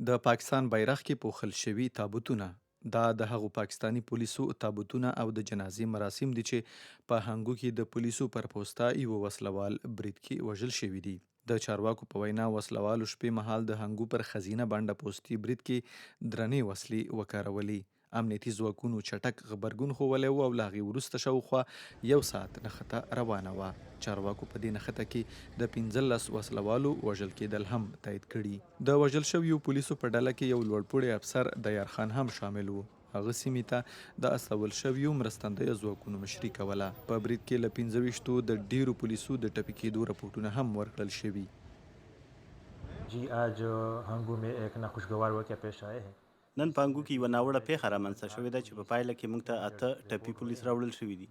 د پاکستان بیرغ کې پوښل شوي تابوتونه دا د هغو پاکستانی پولیسو تابوتونه او د جنازې مراسم دي چې په هنګو کې د پولیسو پر پوسته یو وسلوال برید کې وژل شوي دي. د چارواکو په وینا وسلوالو شپې مهال د هنګو پر خزینه بنډه پوستي برید کې درنې وسلې وکارولې. امنیتي ځواکونو چټک غبرګون ښوولی و او له هغې وروسته شاوخوا یو ساعت نښته روانه وه. چارواکو په دې نښته کې د 15 وسلوالو وژل کېدل هم تایید کړي. د وژل شویو پولیسو په ډله کې یو لوړپوړی افسر دیار خان هم شامل و. هغه سیمې ته د استول شویو مرستندویه ځواکونو مشري کوله. په برید کې له 25 د ډیرو پولیسو د ټپي کېدو رپوټونه هم ورکړل شوي. जी आज हंगू में एक नाखुशगवार वाक़या पेश आए हैं। نن په انګو کې یوه ناوړه پیښه رامنځته شوې ده چې په پایله کې موږ ته 8 ټپي پولیس راوړل شوي دي.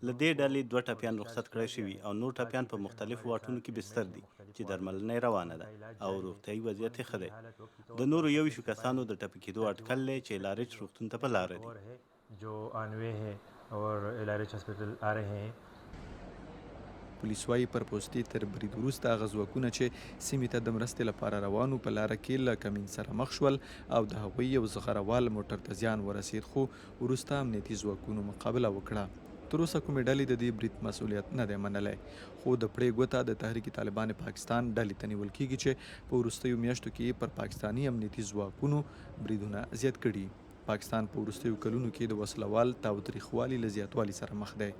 له دې ډلې 2 ټپیان رخصت کړای شوي او نور ټپیان په مختلفو واټونو کې بستر دي چې درملنه یې روانه ده او روغتیایي وضعیت یې ښه دی. د نورو 21 کسانو د ټپي کېدو اټکل دی چې LRH روغتون ته په لاره دي. जो आनवे हैं और LRH हॉस्पिटल आ रहे हैं. پولیس وايي پر پوستې تر برید وروسته هغه ځواکونه چې سیمې ته د مرستې لپاره روانو په لاره کې له کمین سره مخ شول او د هغوی یو زغروال موټر ته زیان ورسید، خو وروسته امنیتي ځواکونو مقابله وکړه. تر اوسه کومې ډلې د دې برید مسؤلیت نه دی منلی، خو د پړې ګوته د تحریک طالبان پاکستان ډلې ته نیول کیږي چې په وروستیو میاشتو کې پر پاکستانی امنیتي ځواکونو بریدونه زیات کړي. پاکستان په وروستیو کلونو کې د وسلوال تاوتریخوالي له زیاتوالي سره مخ دی.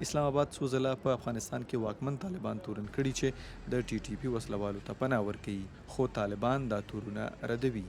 اسلام آباد څو ځله په افغانستان کې واکمن طالبان تورن کړي چې د TTP وسلوالو ته پناه ورکوي، خو طالبان دا تورونه ردوي.